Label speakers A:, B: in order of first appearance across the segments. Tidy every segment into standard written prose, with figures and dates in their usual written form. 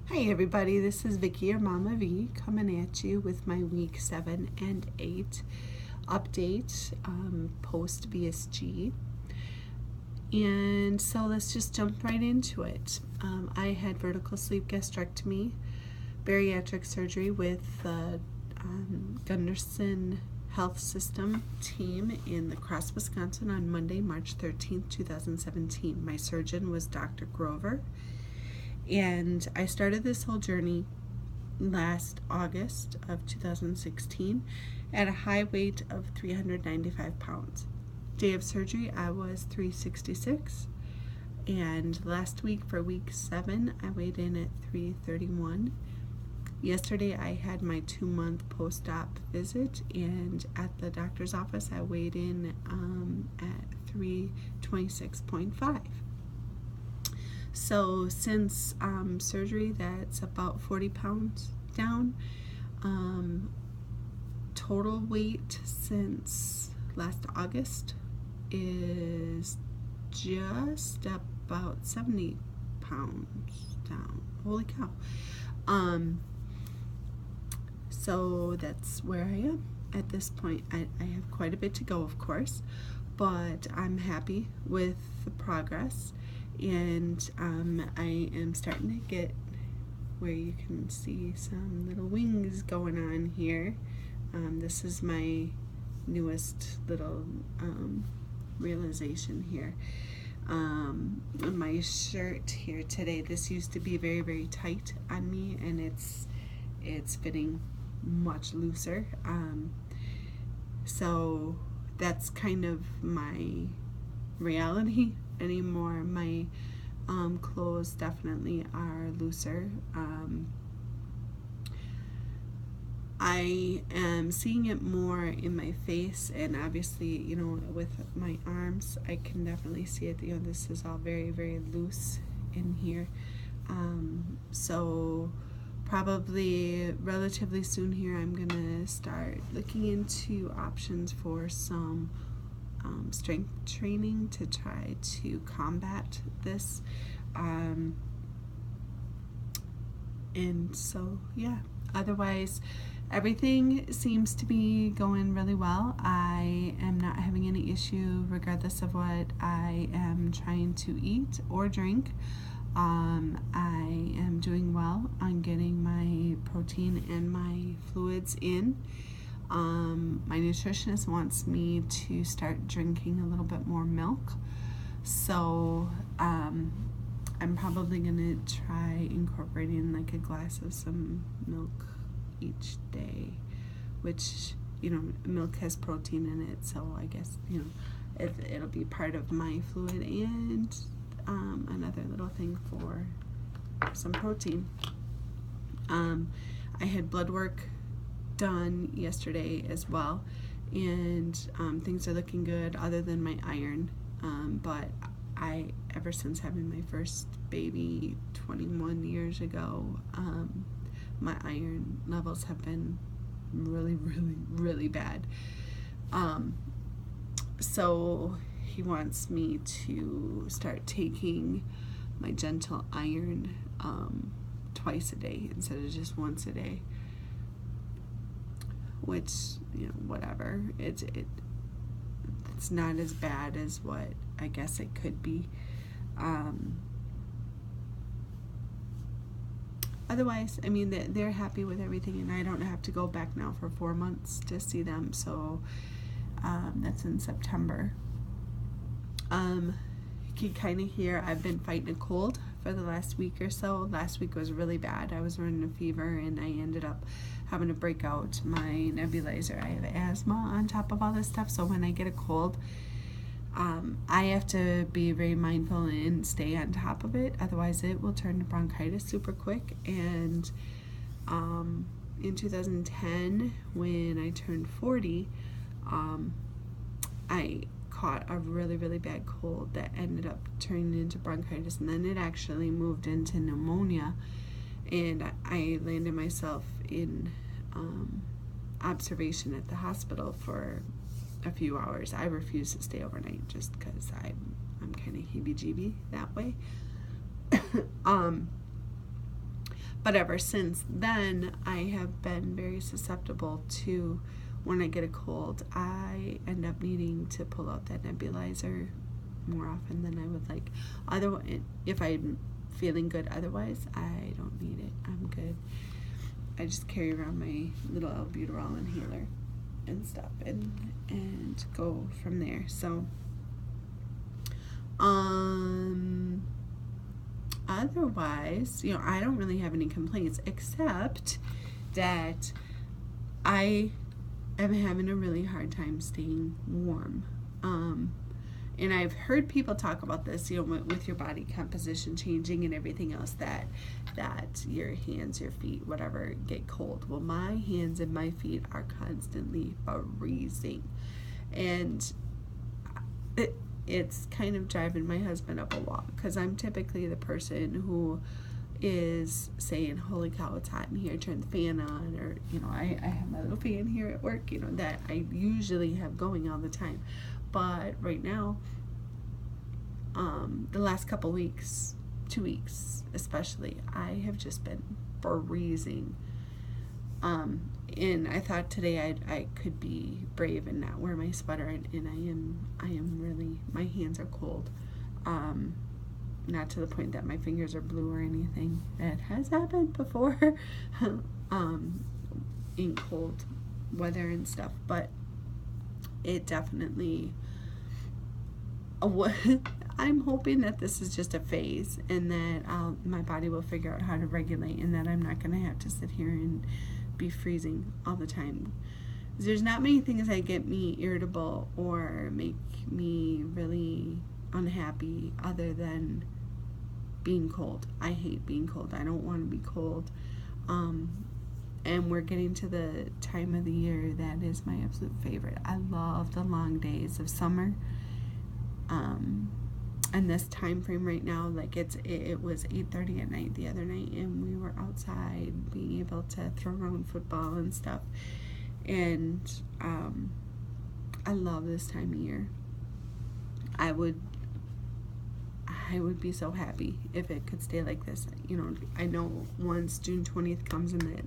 A: Hey everybody, this is Vicky or Mama V coming at you with my week 7 and 8 update post VSG. And so let's just jump right into it. I had vertical sleeve gastrectomy, bariatric surgery with the Gundersen Health System team in the Crosse, Wisconsin on Monday, March 13th, 2017. My surgeon was Dr. Grover. And I started this whole journey last August of 2016 at a high weight of 395 pounds. Day of surgery, I was 366. And last week for week 7, I weighed in at 331. Yesterday, I had my 2-month post-op visit, and at the doctor's office, I weighed in at 326.5. So since surgery, that's about 40 pounds down. Total weight since last August is just about 70 pounds down. Holy cow. So that's where I am at this point. I have quite a bit to go, of course, but I'm happy with the progress. And I am starting to get where you can see some little wings going on here. This is my newest little realization here. My shirt here today, this used to be very, very tight on me, and it's fitting much looser. So that's kind of my reality anymore. My clothes definitely are looser. I am seeing it more in my face, and obviously, with my arms, I can definitely see it. This is all very, very loose in here. So probably relatively soon here, I'm gonna start looking into options for some strength training to try to combat this. And so, yeah, otherwise, everything seems to be going really well. I am not having any issue regardless of what I am trying to eat or drink. I am doing well on getting my protein and my fluids in. My nutritionist wants me to start drinking a little bit more milk, so I'm probably going to try incorporating like a glass of some milk each day, which, milk has protein in it, so I guess, it'll be part of my fluid and another little thing for some protein. I had blood work done yesterday as well, and things are looking good other than my iron, but ever since having my first baby 21 years ago, my iron levels have been really, really, really bad. So he wants me to start taking my gentle iron twice a day instead of just once a day, which, whatever. It's not as bad as what I guess it could be. Otherwise, they're happy with everything, and I don't have to go back now for 4 months to see them, so that's in September. You can kind of hear I've been fighting a cold for the last week or so. Last week was really bad. I was running a fever, and I ended up having to break out my nebulizer. I have asthma on top of all this stuff, so when I get a cold, I have to be very mindful and stay on top of it. Otherwise, it will turn to bronchitis super quick. And in 2010, when I turned 40, I caught a really, really bad cold that ended up turning into bronchitis, and then it actually moved into pneumonia, and I landed myself in observation at the hospital for a few hours. I refuse to stay overnight just because I'm kind of heebie-jeebie that way. But ever since then, I have been very susceptible to, when I get a cold, I end up needing to pull out that nebulizer more often than I would like. Otherwise, if I'm feeling good otherwise, I don't need it. I'm good. I just carry around my little albuterol inhaler and stuff and go from there. So otherwise, I don't really have any complaints, except that I am having a really hard time staying warm. And I've heard people talk about this, with your body composition changing and everything else, that your hands, your feet, whatever, get cold. Well, my hands and my feet are constantly freezing. And it's kind of driving my husband up a wall, because I'm typically the person who is saying, holy cow, it's hot in here, turn the fan on, or I have my little fan here at work, that I usually have going all the time. But right now, the last couple weeks, 2 weeks especially, I have just been freezing. And I thought today I could be brave and not wear my sweater, and I am really, my hands are cold. Not to the point that my fingers are blue or anything. That has happened before in cold weather and stuff, but it definitely, I'm hoping that this is just a phase, and that my body will figure out how to regulate, and that I'm not going to have to sit here and be freezing all the time. There's not many things that get me irritable or make me really unhappy other than being cold. I hate being cold. I don't want to be cold. And we're getting to the time of the year that is my absolute favorite. I love the long days of summer. And this time frame right now, like it was 8:30 at night the other night, and we were outside being able to throw around football and stuff. And I love this time of year. I would be so happy if it could stay like this. I know once June 20th comes and that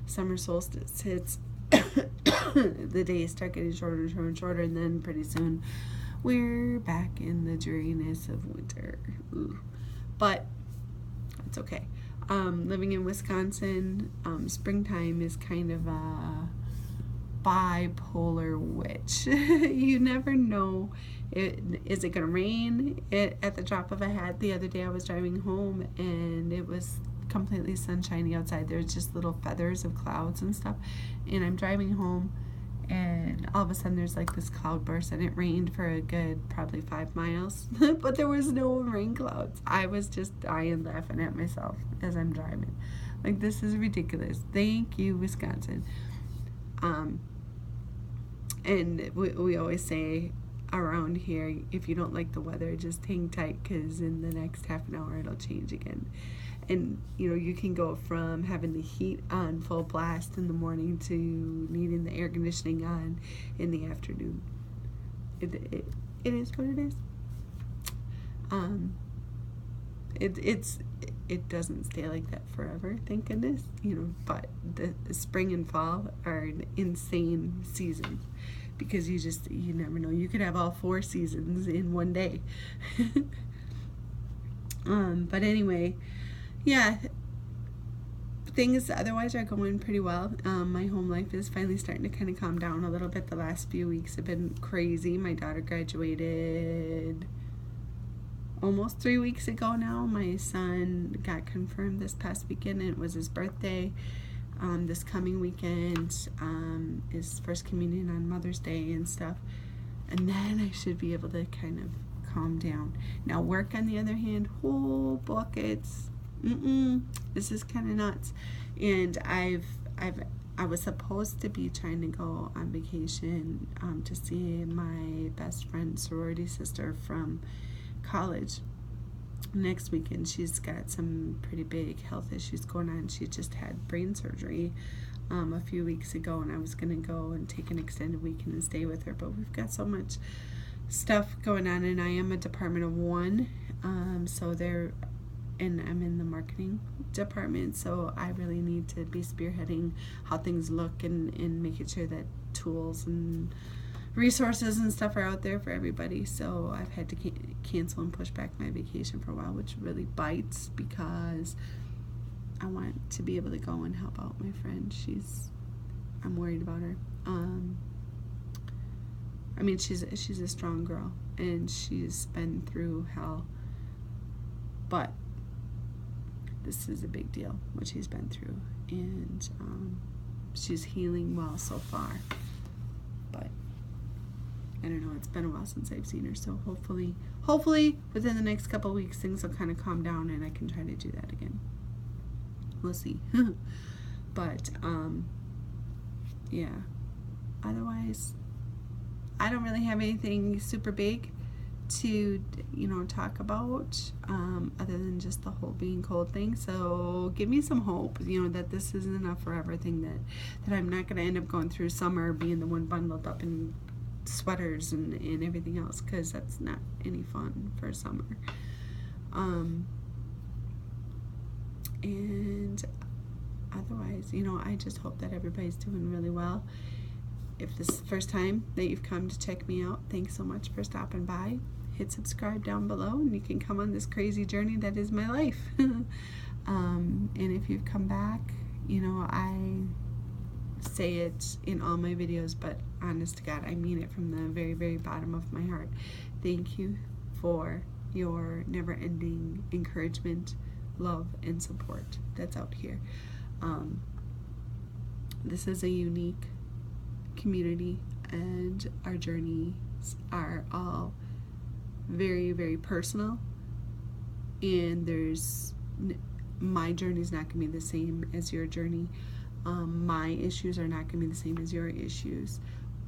A: summer solstice hits, the days start getting shorter and shorter and shorter, and then pretty soon we're back in the dreariness of winter. Ooh. But it's okay. Living in Wisconsin, springtime is kind of a bipolar witch. You never know. Is it going to rain at the drop of a hat? The other day I was driving home and it was completely sunshiny outside. There's just little feathers of clouds and stuff. And I'm driving home, and all of a sudden there's like this cloud burst, and it rained for a good probably 5 miles. But there was no rain clouds. I was just dying laughing at myself as I'm driving. Like, this is ridiculous. Thank you, Wisconsin. And we always say around here, if you don't like the weather, just hang tight, because in the next half an hour it'll change again. And you can go from having the heat on full blast in the morning to needing the air conditioning on in the afternoon. It is what it is. It doesn't stay like that forever, thank goodness. But the spring and fall are insane seasons, because you never know. You could have all 4 seasons in one day. But anyway, yeah, things otherwise are going pretty well. My home life is finally starting to kind of calm down a little bit. The last few weeks have been crazy. My daughter graduated almost 3 weeks ago now. My son got confirmed this past weekend, and it was his birthday. This coming weekend is First Communion on Mother's Day and stuff. And then I should be able to kind of calm down. Now, work, on the other hand, whole buckets. This is kind of nuts. And I was supposed to be trying to go on vacation to see my best friend, sorority sister from college next weekend. She's got some pretty big health issues going on. She just had brain surgery a few weeks ago, and I was going to go and take an extended weekend and stay with her, but we've got so much stuff going on, and I am a department of 1, so there and I'm in the marketing department, so I really need to be spearheading how things look and making sure that tools and resources and stuff are out there for everybody. So I've had to cancel and push back my vacation for a while, which really bites because I want to be able to go and help out my friend. I'm worried about her. I mean, she's a strong girl, and she's been through hell, but this is a big deal, what she's been through, and she's healing well so far, but I don't know, it's been a while since I've seen her, so hopefully within the next couple weeks things will kind of calm down and I can try to do that again. We'll see. But yeah, otherwise I don't really have anything super big to talk about other than just the whole being cold thing. So give me some hope, that this isn't a forever thing, that I'm not going to end up going through summer being the one bundled up in sweaters and everything else, because that's not any fun for summer. And otherwise, I just hope that everybody's doing really well. If this is the first time that you've come to check me out, thanks so much for stopping by. Hit subscribe down below and you can come on this crazy journey that is my life. And if you've come back, I say it in all my videos, but honest to God, I mean it from the very, very bottom of my heart. Thank you for your never-ending encouragement, love, and support that's out here. This is a unique community, and our journeys are all very, very personal, and my journey is not going to be the same as your journey. My issues are not going to be the same as your issues,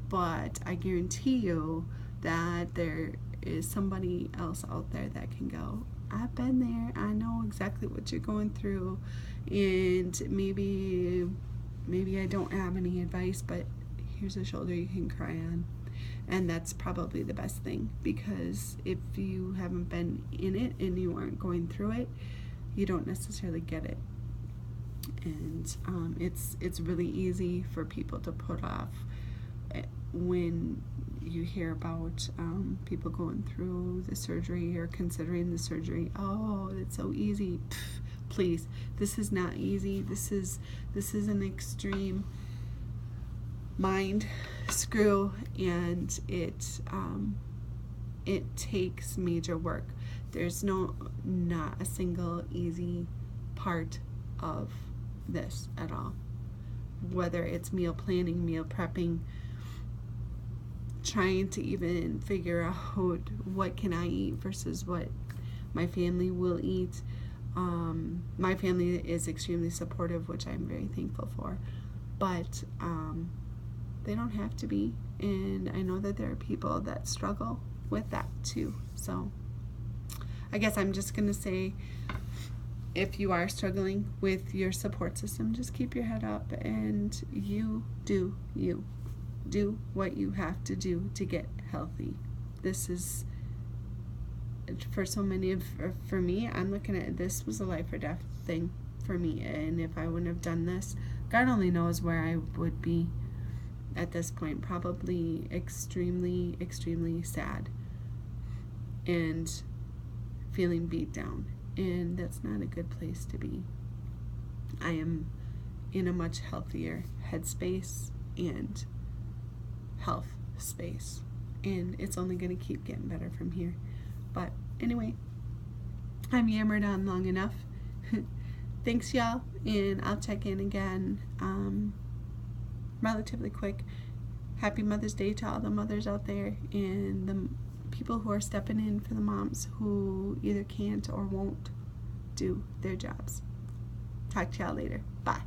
A: but I guarantee you that there is somebody else out there that can go, I've been there, I know exactly what you're going through, and maybe I don't have any advice, but here's a shoulder you can cry on. And that's probably the best thing, because if you haven't been in it and you aren't going through it, you don't necessarily get it. And it's really easy for people to put off when you hear about people going through the surgery or considering the surgery. Oh, it's so easy. Pfft, please, this is not easy. This is an extreme mind screw, and it takes major work. There's not a single easy part of this at all, whether it's meal planning, meal prepping, trying to even figure out what can I eat versus what my family will eat. My family is extremely supportive, which I'm very thankful for, but they don't have to be, and I know that there are people that struggle with that too. So I guess I'm just gonna say, if you are struggling with your support system, just keep your head up and you do what you have to do to get healthy. This is, for so many for me, I'm looking at this was a life or death thing for me, and if I wouldn't have done this, God only knows where I would be at this point. Probably extremely, extremely sad and feeling beat down, and that's not a good place to be. I am in a much healthier headspace and health space, and it's only going to keep getting better from here. But anyway, I'm yammered on long enough. Thanks, y'all, and I'll check in again relatively quick. Happy Mother's Day to all the mothers out there, and the people who are stepping in for the moms who either can't or won't do their jobs. Talk to y'all later. Bye.